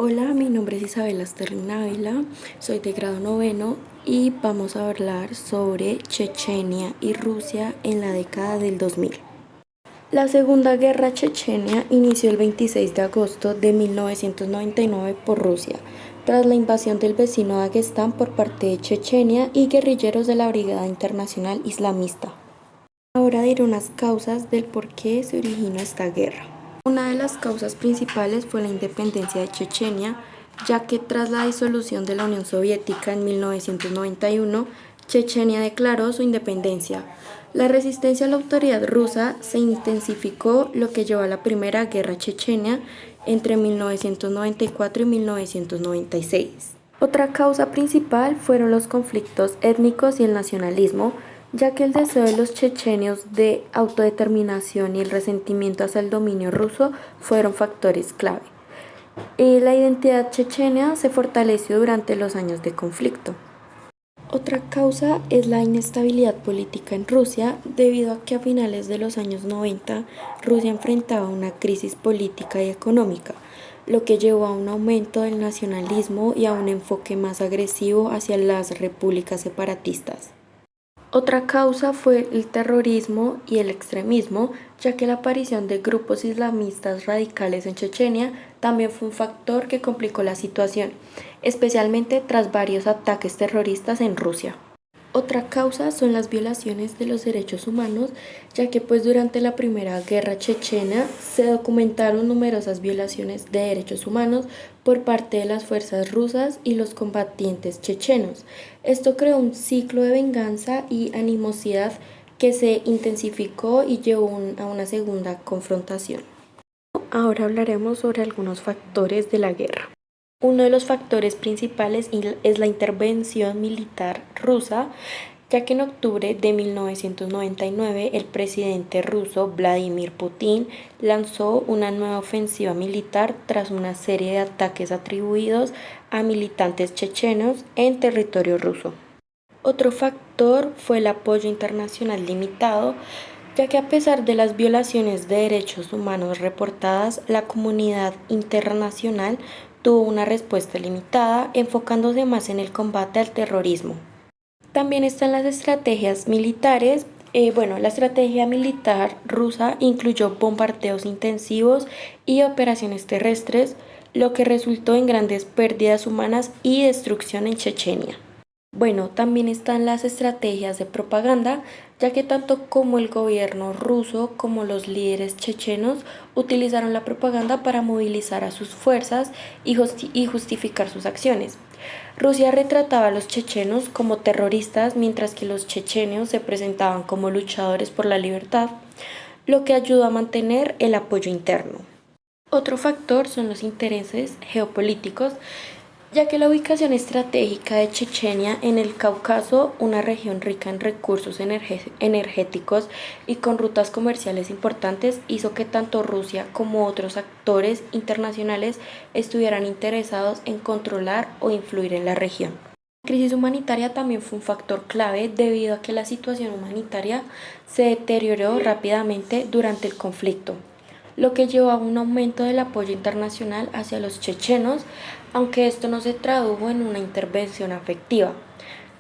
Hola, mi nombre es Isabela Sterling Ávila, soy de grado noveno y vamos a hablar sobre Chechenia y Rusia en la década del 2000. La Segunda Guerra Chechenia inició el 26 de agosto de 1999 por Rusia, tras la invasión del vecino Daguestán por parte de Chechenia y guerrilleros de la Brigada Internacional Islamista. Ahora diré unas causas del por qué se originó esta guerra. Una de las causas principales fue la independencia de Chechenia, ya que tras la disolución de la Unión Soviética en 1991, Chechenia declaró su independencia. La resistencia a la autoridad rusa se intensificó, lo que llevó a la Primera Guerra Chechenia entre 1994 y 1996. Otra causa principal fueron los conflictos étnicos y el nacionalismo, ya que el deseo de los chechenios de autodeterminación y el resentimiento hacia el dominio ruso fueron factores clave. La identidad chechena se fortaleció durante los años de conflicto. Otra causa es la inestabilidad política en Rusia, debido a que a finales de los años 90 Rusia enfrentaba una crisis política y económica, lo que llevó a un aumento del nacionalismo y a un enfoque más agresivo hacia las repúblicas separatistas. Otra causa fue el terrorismo y el extremismo, ya que la aparición de grupos islamistas radicales en Chechenia también fue un factor que complicó la situación, especialmente tras varios ataques terroristas en Rusia. Otra causa son las violaciones de los derechos humanos, ya que durante la Primera Guerra Chechena se documentaron numerosas violaciones de derechos humanos por parte de las fuerzas rusas y los combatientes chechenos. Esto creó un ciclo de venganza y animosidad que se intensificó y llevó a una segunda confrontación. Ahora hablaremos sobre algunos factores de la guerra. Uno de los factores principales es la intervención militar rusa, ya que en octubre de 1999 el presidente ruso Vladimir Putin lanzó una nueva ofensiva militar tras una serie de ataques atribuidos a militantes chechenos en territorio ruso. Otro factor fue el apoyo internacional limitado, ya que a pesar de las violaciones de derechos humanos reportadas, la comunidad internacional tuvo una respuesta limitada, enfocándose más en el combate al terrorismo. También están las estrategias militares. La estrategia militar rusa incluyó bombardeos intensivos y operaciones terrestres, lo que resultó en grandes pérdidas humanas y destrucción en Chechenia. También están las estrategias de propaganda, ya que tanto como el gobierno ruso como los líderes chechenos utilizaron la propaganda para movilizar a sus fuerzas y justificar sus acciones. Rusia retrataba a los chechenos como terroristas, mientras que los chechenios se presentaban como luchadores por la libertad, lo que ayudó a mantener el apoyo interno. Otro factor son los intereses geopolíticos, ya que la ubicación estratégica de Chechenia en el Cáucaso, una región rica en recursos energéticos y con rutas comerciales importantes, hizo que tanto Rusia como otros actores internacionales estuvieran interesados en controlar o influir en la región. La crisis humanitaria también fue un factor clave, debido a que la situación humanitaria se deterioró rápidamente durante el conflicto, lo que llevó a un aumento del apoyo internacional hacia los chechenos, aunque esto no se tradujo en una intervención efectiva.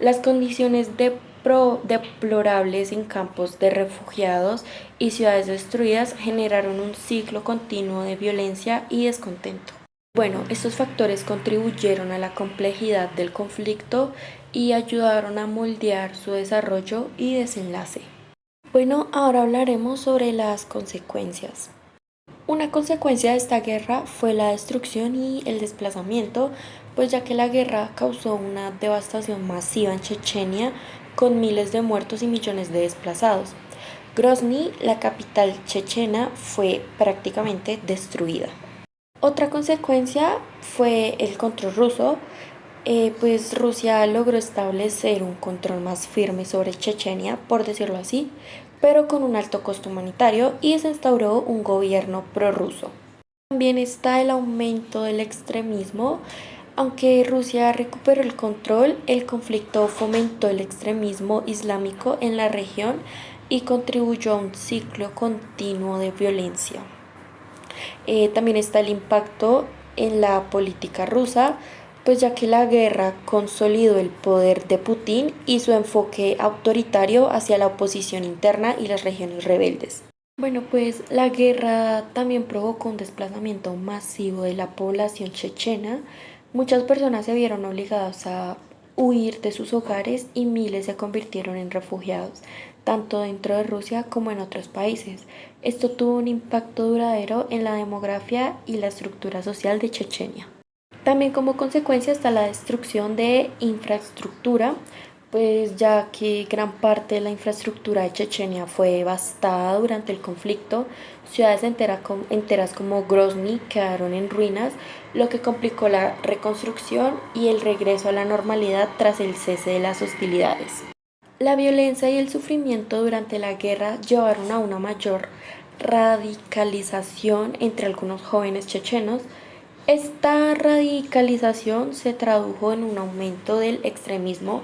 Las condiciones deplorables en campos de refugiados y ciudades destruidas generaron un ciclo continuo de violencia y descontento. Estos factores contribuyeron a la complejidad del conflicto y ayudaron a moldear su desarrollo y desenlace. Ahora hablaremos sobre las consecuencias. Una consecuencia de esta guerra fue la destrucción y el desplazamiento, ya que la guerra causó una devastación masiva en Chechenia, con miles de muertos y millones de desplazados. Grozny, la capital chechena, fue prácticamente destruida. Otra consecuencia fue el control ruso, Rusia logró establecer un control más firme sobre Chechenia, por decirlo así, pero con un alto costo humanitario, y se instauró un gobierno prorruso. También está el aumento del extremismo. Aunque Rusia recuperó el control, el conflicto fomentó el extremismo islámico en la región y contribuyó a un ciclo continuo de violencia. También está el impacto en la política rusa, pues ya que la guerra consolidó el poder de Putin y su enfoque autoritario hacia la oposición interna y las regiones rebeldes. Bueno, pues la guerra también provocó un desplazamiento masivo de la población chechena. Muchas personas se vieron obligadas a huir de sus hogares y miles se convirtieron en refugiados, tanto dentro de Rusia como en otros países. Esto tuvo un impacto duradero en la demografía y la estructura social de Chechenia. También como consecuencia está la destrucción de infraestructura, pues ya que gran parte de la infraestructura de Chechenia fue devastada durante el conflicto, ciudades enteras como Grozny quedaron en ruinas, lo que complicó la reconstrucción y el regreso a la normalidad tras el cese de las hostilidades. La violencia y el sufrimiento durante la guerra llevaron a una mayor radicalización entre algunos jóvenes chechenos. Esta radicalización se tradujo en un aumento del extremismo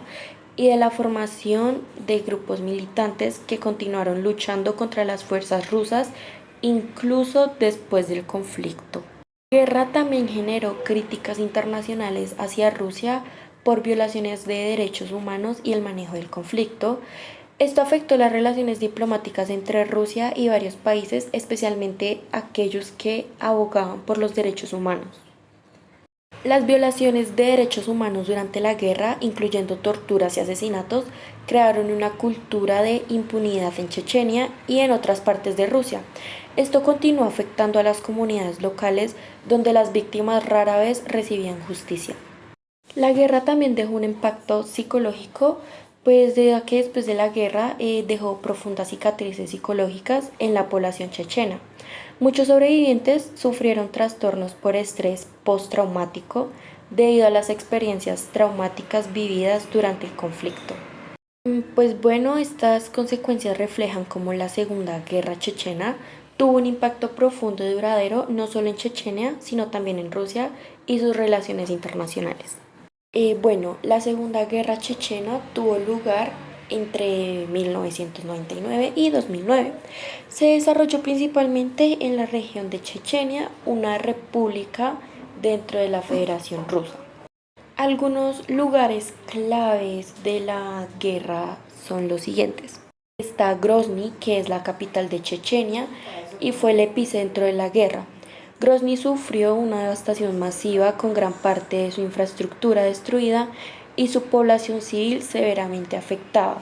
y de la formación de grupos militantes que continuaron luchando contra las fuerzas rusas incluso después del conflicto. La guerra también generó críticas internacionales hacia Rusia por violaciones de derechos humanos y el manejo del conflicto. Esto afectó las relaciones diplomáticas entre Rusia y varios países, especialmente aquellos que abogaban por los derechos humanos. Las violaciones de derechos humanos durante la guerra, incluyendo torturas y asesinatos, crearon una cultura de impunidad en Chechenia y en otras partes de Rusia. Esto continuó afectando a las comunidades locales donde las víctimas rara vez recibían justicia. La guerra también dejó un impacto psicológico, pues debido a que después de la guerra dejó profundas cicatrices psicológicas en la población chechena. Muchos sobrevivientes sufrieron trastornos por estrés postraumático debido a las experiencias traumáticas vividas durante el conflicto. Pues bueno, estas consecuencias reflejan cómo la Segunda Guerra Chechena tuvo un impacto profundo y duradero no solo en Chechenia, sino también en Rusia y sus relaciones internacionales. Bueno, la Segunda Guerra Chechena tuvo lugar entre 1999 y 2009. Se desarrolló principalmente en la región de Chechenia, una república dentro de la Federación Rusa. Algunos lugares claves de la guerra son los siguientes. Está Grozny, que es la capital de Chechenia y fue el epicentro de la guerra. Grozny sufrió una devastación masiva con gran parte de su infraestructura destruida y su población civil severamente afectada.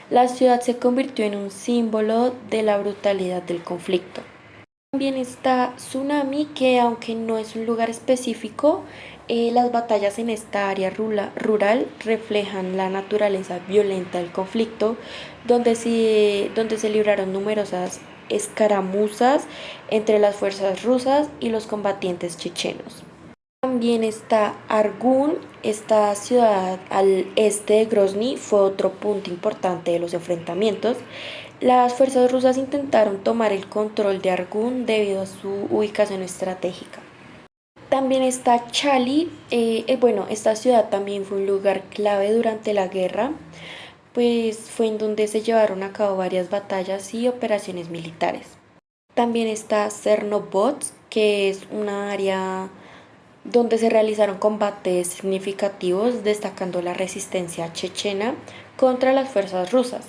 La ciudad se convirtió en un símbolo de la brutalidad del conflicto. También está Tsunami, que aunque no es un lugar específico, las batallas en esta área rural reflejan la naturaleza violenta del conflicto, donde se libraron numerosas escaramuzas entre las fuerzas rusas y los combatientes chechenos. También está Argun, esta ciudad al este de Grozny fue otro punto importante de los enfrentamientos. Las fuerzas rusas intentaron tomar el control de Argun debido a su ubicación estratégica. También está Chali, bueno, esta ciudad también fue un lugar clave durante la guerra, pues fue en donde se llevaron a cabo varias batallas y operaciones militares. También está Cernobotsk, que es una área donde se realizaron combates significativos destacando la resistencia chechena contra las fuerzas rusas.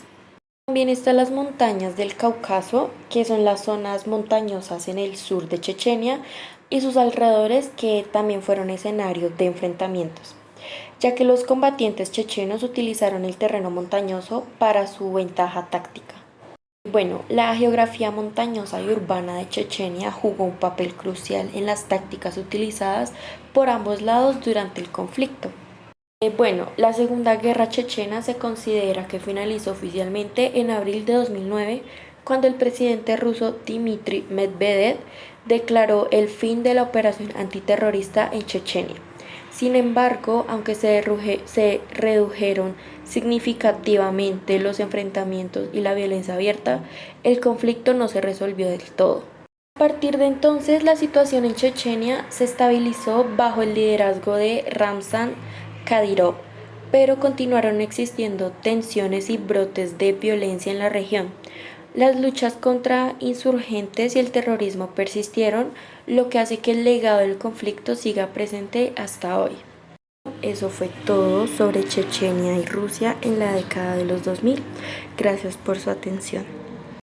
También están las montañas del Cáucaso, que son las zonas montañosas en el sur de Chechenia y sus alrededores que también fueron escenarios de enfrentamientos, ya que los combatientes chechenos utilizaron el terreno montañoso para su ventaja táctica. Bueno, la geografía montañosa y urbana de Chechenia jugó un papel crucial en las tácticas utilizadas por ambos lados durante el conflicto. Bueno, la Segunda Guerra Chechena se considera que finalizó oficialmente en abril de 2009, cuando el presidente ruso Dmitry Medvedev declaró el fin de la operación antiterrorista en Chechenia. Sin embargo, aunque se redujeron significativamente los enfrentamientos y la violencia abierta, el conflicto no se resolvió del todo. A partir de entonces, la situación en Chechenia se estabilizó bajo el liderazgo de Ramzan Kadyrov, pero continuaron existiendo tensiones y brotes de violencia en la región. Las luchas contra insurgentes y el terrorismo persistieron, lo que hace que el legado del conflicto siga presente hasta hoy. Eso fue todo sobre Chechenia y Rusia en la década de los 2000. Gracias por su atención.